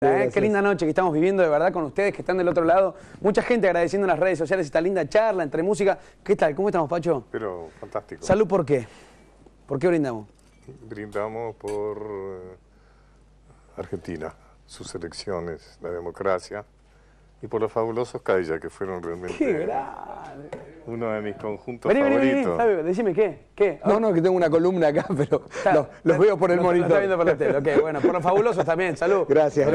Qué linda noche que estamos viviendo de verdad con ustedes que están del otro lado. Mucha gente agradeciendo en las redes sociales esta linda charla entre música. ¿Qué tal? ¿Cómo estamos, Pacho? Pero fantástico. Salud, ¿por qué? ¿Por qué brindamos? Brindamos por Argentina, sus elecciones, la democracia y por los fabulosos Cadillacs, que fueron realmente ¡Qué grande! uno de mis conjuntos favoritos. Fabio, decime, ¿qué? No, que tengo una columna acá, pero los veo por el monitor. Lo está viendo por la tele, ok, bueno, por los fabulosos también, salud. Gracias,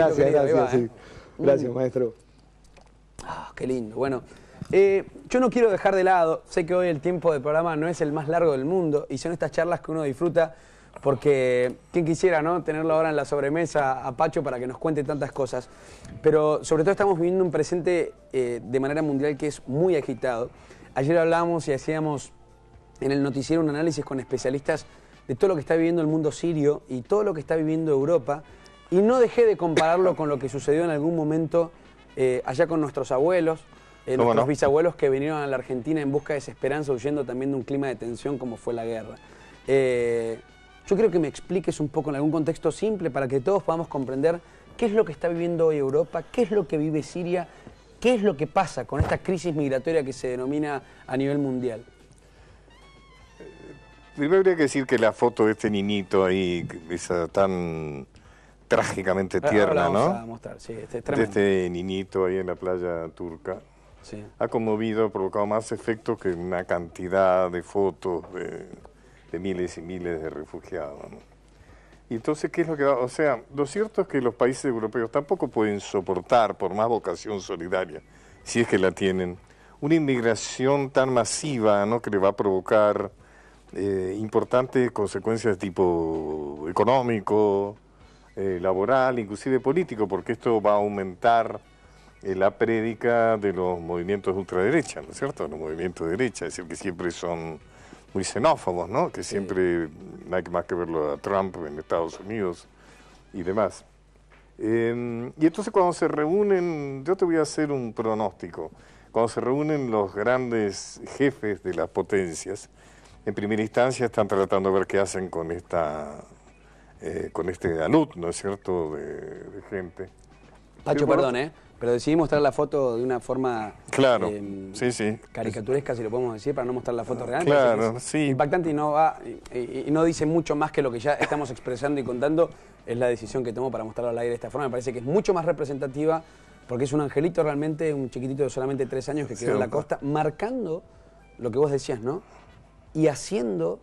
Sí. Gracias, maestro. Ah, qué lindo. Bueno, yo no quiero dejar de lado, sé que hoy el tiempo del programa no es el más largo del mundo y son estas charlas que uno disfruta porque quién quisiera, ¿no?, tenerlo ahora en la sobremesa a Pacho para que nos cuente tantas cosas. Pero sobre todo estamos viviendo un presente de manera mundial que es muy agitado. Ayer hablábamos y hacíamos en el noticiero un análisis con especialistas de todo lo que está viviendo el mundo sirio y todo lo que está viviendo Europa. Y no dejé de compararlo con lo que sucedió en algún momento allá con nuestros abuelos, nuestros bisabuelos que vinieron a la Argentina en busca de esa esperanza, huyendo también de un clima de tensión como fue la guerra. Yo quiero que me expliques un poco en algún contexto simple para que todos podamos comprender qué es lo que está viviendo hoy Europa, qué es lo que vive Siria, qué es lo que pasa con esta crisis migratoria que se denomina a nivel mundial. Primero habría que decir que la foto de este niñito ahí, esa tan trágicamente tierna, ¿no? Vamos a mostrar, sí, este es tremendo. De este niñito ahí en la playa turca, sí, ha conmovido, ha provocado más efecto que una cantidad de fotos de miles y miles de refugiados, ¿no? Y entonces, ¿qué es lo que va? O sea, lo cierto es que los países europeos tampoco pueden soportar, por más vocación solidaria, si es que la tienen, una inmigración tan masiva, ¿no?, que le va a provocar importantes consecuencias de tipo económico, laboral, inclusive político, porque esto va a aumentar la prédica de los movimientos de ultraderecha, ¿no es cierto? Los movimientos de derecha, es decir, que siempre son muy xenófobos, ¿no? Que siempre no hay más que verlo a Trump en Estados Unidos y demás. Y entonces cuando se reúnen, yo te voy a hacer un pronóstico, cuando se reúnen los grandes jefes de las potencias, en primera instancia están tratando de ver qué hacen con este alud, ¿no es cierto?, de gente. Pacho, perdón, pero decidí mostrar la foto de una forma sí. caricaturesca, si lo podemos decir, para no mostrar la foto real. Claro, sí. Impactante y no dice mucho más que lo que ya estamos expresando y contando. Es la decisión que tomó para mostrarlo al aire de esta forma. Me parece que es mucho más representativa porque es un angelito realmente, un chiquitito de solamente 3 años que quedó en la costa, marcando lo que vos decías, ¿no? Y haciendo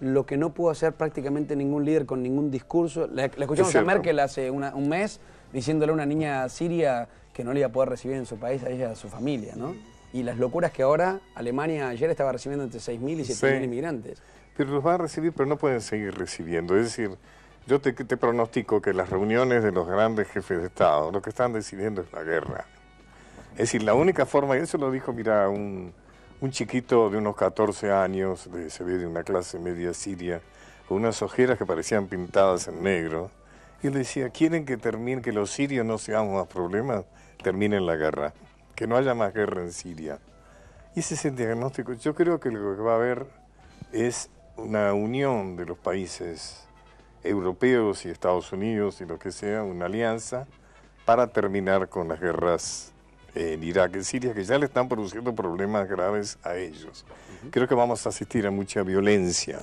lo que no pudo hacer prácticamente ningún líder con ningún discurso. La escuchamos a Merkel hace un mes diciéndole a una niña siria que no le iba a poder recibir en su país a ella y a su familia, ¿no? Y las locuras que ahora Alemania ayer estaba recibiendo entre 6.000 y 7.000 inmigrantes. Pero los van a recibir, pero no pueden seguir recibiendo. Es decir, yo te pronostico que las reuniones de los grandes jefes de Estado, lo que están decidiendo es la guerra. Es decir, la única forma, y eso lo dijo, mira, un chiquito de unos 14 años, se ve de una clase media siria, con unas ojeras que parecían pintadas en negro, y él decía, quieren que termine, que los sirios no seamos más problemas, terminen la guerra, que no haya más guerra en Siria. Y ese es el diagnóstico. Yo creo que lo que va a haber es una unión de los países europeos y Estados Unidos y lo que sea, una alianza para terminar con las guerras en Irak, en Siria, que ya le están produciendo problemas graves a ellos. Creo que vamos a asistir a mucha violencia.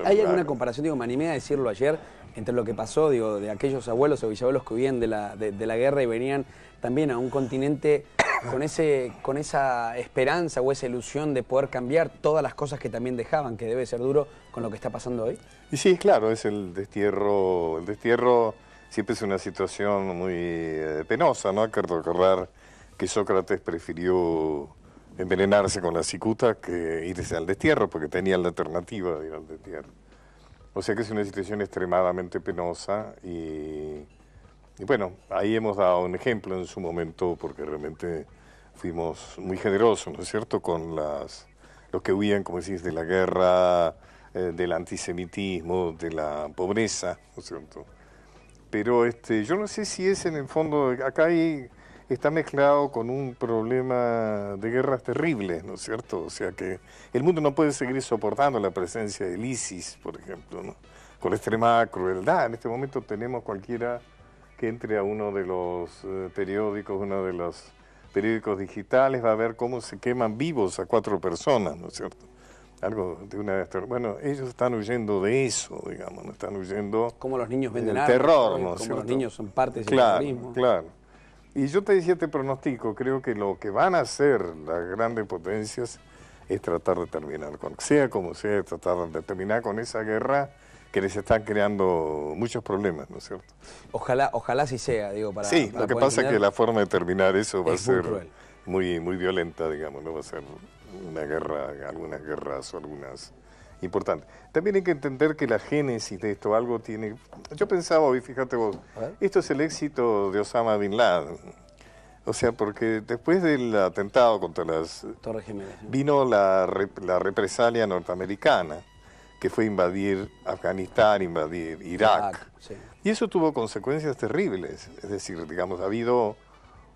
¿Hay alguna comparación? Digo, me animé a decirlo ayer, entre lo que pasó, digo, de aquellos abuelos o bisabuelos que huían de la guerra y venían también a un continente con esa esperanza o esa ilusión de poder cambiar todas las cosas que también dejaban, que debe ser duro con lo que está pasando hoy. Y sí, claro, es el destierro. El destierro siempre es una situación muy penosa, ¿no? Hay que recordar que Sócrates prefirió envenenarse con la cicuta que irse al destierro, porque tenía la alternativa de ir al destierro. O sea que es una situación extremadamente penosa y bueno, ahí hemos dado un ejemplo en su momento, porque realmente fuimos muy generosos, ¿no es cierto?, con los que huían, como decís, de la guerra, del antisemitismo, de la pobreza, ¿no es cierto? Pero yo no sé si es en el fondo, acá está mezclado con un problema de guerras terribles, ¿no es cierto? O sea que el mundo no puede seguir soportando la presencia del ISIS, por ejemplo, ¿no?, con extrema crueldad. En este momento tenemos cualquiera que entre a uno de los periódicos, uno de los periódicos digitales, va a ver cómo se queman vivos a 4 personas, ¿no es cierto? Algo de una... Bueno, ellos están huyendo de eso, digamos, no están huyendo... Como los niños venden del armas, terror, ¿no es como cierto? los niños son partes del Claro, terrorismo. claro. Y yo te decía, te pronostico, creo que lo que van a hacer las grandes potencias es tratar de terminar con, sea como sea, tratar de terminar con esa guerra que les están creando muchos problemas, ¿no es cierto? Ojalá sí sea, digo, para... Sí, para lo que poder pasa es que entender. la forma de terminar eso va a Es muy ser cruel. muy violenta, digamos, no va a ser una guerra, algunas guerras o algunas importantes. También hay que entender que la génesis de esto algo tiene... Yo pensaba hoy, fíjate vos, A ver. esto es el éxito de Osama Bin Laden. O sea, porque después del atentado contra las... Torres Gemelas, ¿no? vino la represalia norteamericana, que fue invadir Afganistán, invadir Irak. Sí. Y eso tuvo consecuencias terribles. Es decir, digamos, ha habido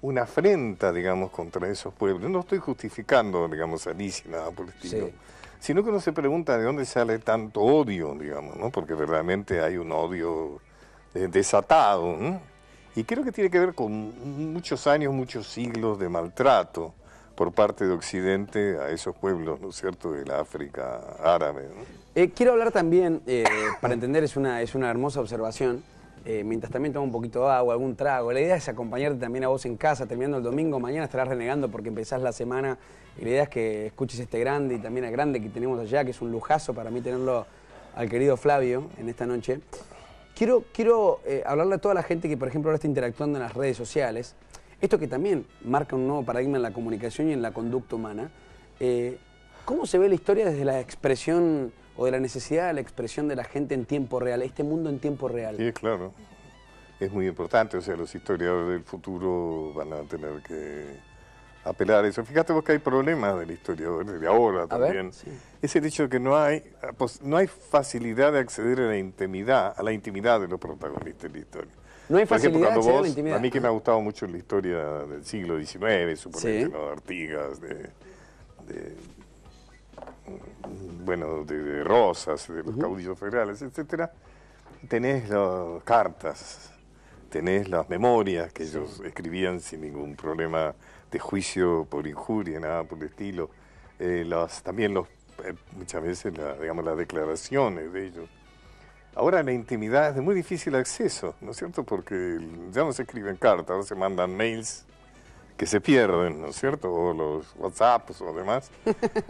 una afrenta, digamos, contra esos pueblos. No estoy justificando, digamos, a ISIS, nada por el estilo. Sí. Sino que uno se pregunta de dónde sale tanto odio, digamos, ¿no? Porque verdaderamente hay un odio desatado, ¿no? Y creo que tiene que ver con muchos años, muchos siglos de maltrato por parte de Occidente a esos pueblos, ¿no es cierto?, de la África árabe, ¿no? Quiero hablar también, para entender, es una hermosa observación, mientras también tomo un poquito de agua, algún trago. La idea es acompañarte también a vos en casa, terminando el domingo. Mañana estarás renegando porque empezás la semana y la idea es que escuches este grande y también al grande que tenemos allá, que es un lujazo para mí tenerlo al querido Flavio en esta noche. Quiero hablarle a toda la gente que, por ejemplo, ahora está interactuando en las redes sociales. Esto que también marca un nuevo paradigma en la comunicación y en la conducta humana. ¿Cómo se ve la historia desde la expresión o de la necesidad de la expresión de la gente en tiempo real, este mundo en tiempo real? Sí, claro. Es muy importante, o sea, los historiadores del futuro van a tener que apelar a eso. Fíjate vos que hay problemas del historiador de ahora A ver, también. sí. Es el hecho de que no hay facilidad de acceder a la intimidad de los protagonistas de la historia. No hay Por ejemplo, facilidad de cuando acceder a la vos, intimidad. a mí que me ha gustado mucho la historia del siglo XIX, suponete, Sí. ¿no? De Artigas, bueno, de Rosas, de los caudillos federales, etcétera, tenés las cartas, tenés las memorias que ellos escribían sin ningún problema de juicio por injuria, nada por el estilo, también muchas veces digamos, las declaraciones de ellos. Ahora la intimidad es de muy difícil acceso, ¿no es cierto? Porque ya no se escriben cartas, ahora se mandan mails que se pierden, ¿no es cierto? O los WhatsApps o demás.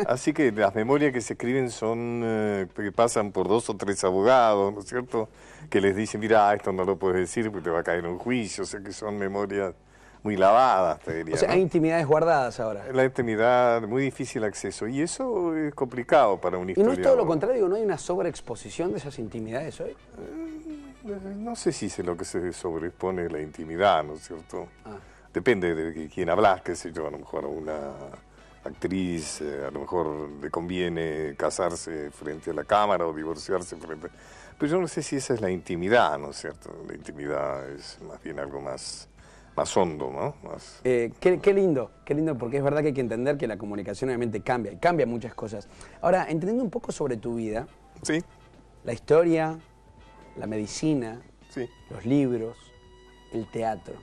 Así que las memorias que se escriben son, que pasan por 2 o 3 abogados, ¿no es cierto? Que les dicen, mira, esto no lo puedes decir porque te va a caer un juicio. O sea que son memorias muy lavadas, te diría. O sea, ¿no? hay intimidades guardadas ahora. La intimidad, muy difícil acceso. Y eso es complicado para un Y historiador. no es todo lo contrario, ¿no hay una sobreexposición de esas intimidades hoy? No sé si es lo que se sobrepone la intimidad, ¿no es cierto? Ah. Depende de quién hablas, qué sé yo, a lo mejor a una actriz, a lo mejor le conviene casarse frente a la cámara o divorciarse frente... Pero yo no sé si esa es la intimidad, ¿no es cierto? La intimidad es más bien algo más hondo, ¿no? Qué lindo, porque es verdad que hay que entender que la comunicación obviamente cambia, y cambia muchas cosas. Ahora, entendiendo un poco sobre tu vida, Sí, la historia, la medicina, sí. los libros, el teatro.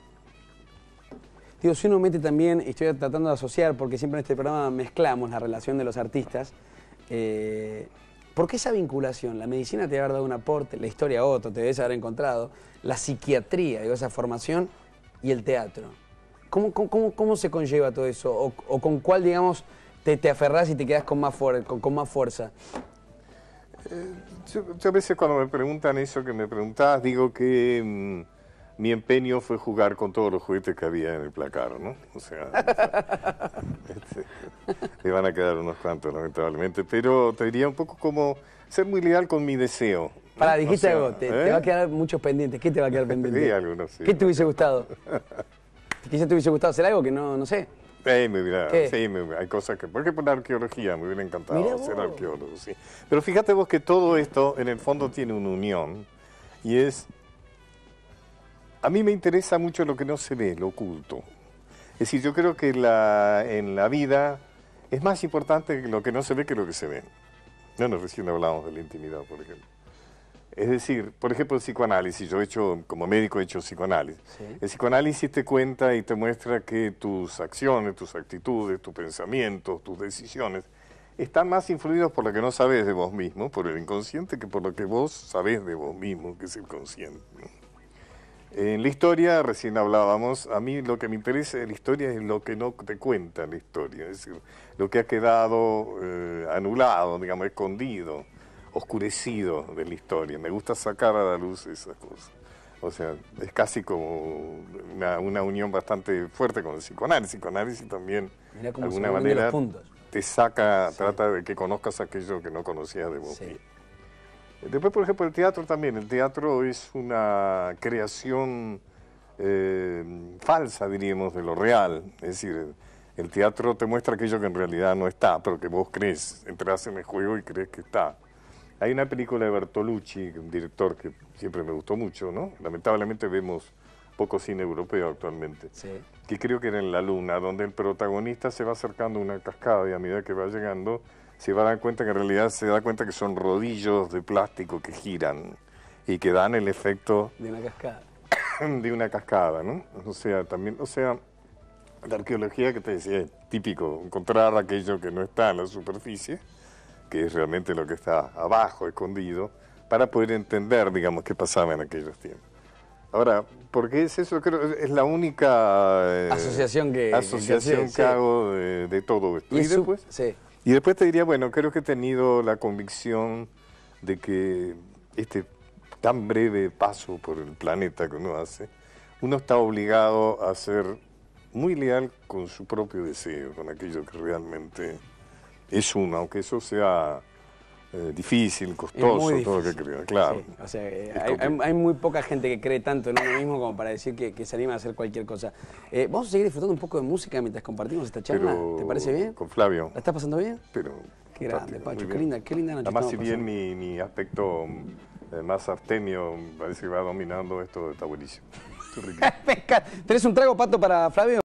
Digo, si uno mete también, y estoy tratando de asociar, porque siempre en este programa mezclamos la relación de los artistas, ¿por qué esa vinculación? La medicina te debe haber dado un aporte, la historia otro, te debes haber encontrado, la psiquiatría, digo, esa formación, y el teatro. ¿Cómo se conlleva todo eso? ¿O con cuál, digamos, te aferrás y te quedás con más fuerza? Yo a veces cuando me preguntan eso que me preguntás, digo que mi empeño fue jugar con todos los juguetes que había en el placar, ¿no? O sea, me van a quedar unos cuantos, lamentablemente, pero te diría un poco como ser muy leal con mi deseo. ¿no? Pará, dijiste O sea, algo, te va a quedar muchos pendientes. ¿Qué te va a quedar pendiente? Sí, algunos, sí. ¿Qué te hubiese gustado? Quizás te hubiese gustado hacer algo que no sé. Hay cosas que... Por ejemplo, la arqueología, me hubiera encantado Mirá ser vos. arqueólogo, sí. Pero fíjate vos que todo esto, en el fondo, tiene una unión, y es... A mí me interesa mucho lo que no se ve, lo oculto. Es decir, yo creo que en la vida es más importante lo que no se ve que lo que se ve. Bueno, recién hablábamos de la intimidad, por ejemplo. Es decir, por ejemplo, el psicoanálisis, yo he hecho, como médico he hecho psicoanálisis. Sí. El psicoanálisis te cuenta y te muestra que tus acciones, tus actitudes, tus pensamientos, tus decisiones, están más influidos por lo que no sabes de vos mismo, por el inconsciente, que por lo que vos sabés de vos mismo, que es el consciente, ¿no? En la historia, recién hablábamos, a mí lo que me interesa de la historia es lo que no te cuenta la historia, es decir, lo que ha quedado anulado, digamos, escondido, oscurecido de la historia. Me gusta sacar a la luz esas cosas. O sea, es casi como una unión bastante fuerte con el psicoanálisis. El psicoanálisis también, de alguna manera, te saca, sí, trata de que conozcas aquello que no conocías de vos mismo. Después, por ejemplo, el teatro también. El teatro es una creación falsa, diríamos, de lo real. Es decir, el teatro te muestra aquello que en realidad no está, pero que vos crees. Entras en el juego y crees que está. Hay una película de Bertolucci, un director que siempre me gustó mucho, ¿no? Lamentablemente vemos poco cine europeo actualmente, sí, que creo que era En la Luna, donde el protagonista se va acercando a una cascada y a medida que va llegando se va a dar cuenta que en realidad se da cuenta que son rodillos de plástico que giran y que dan el efecto de una cascada. De una cascada, ¿no? O sea, también, o sea, la arqueología que te decía es típico, encontrar aquello que no está en la superficie, que es realmente lo que está abajo, escondido, para poder entender, digamos, qué pasaba en aquellos tiempos. Ahora, ¿por qué es eso? Creo que es la única asociación que hago de todo esto. Y después te diría, bueno, creo que he tenido la convicción de que este tan breve paso por el planeta que uno hace, uno está obligado a ser muy leal con su propio deseo, con aquello que realmente es uno, aunque eso sea difícil, costoso, todo lo que creo, claro. Sí, o sea, hay muy poca gente que cree tanto en uno mismo como para decir que se anima a hacer cualquier cosa. Vamos a seguir disfrutando un poco de música mientras compartimos esta charla. ¿Te parece bien? Con Flavio. ¿La estás pasando bien? Pero qué grande, Pacho, qué linda noche. Además, si bien mi aspecto más abstemio parece que va dominando, esto está buenísimo. ¿Tenés un trago, Pato, para Flavio?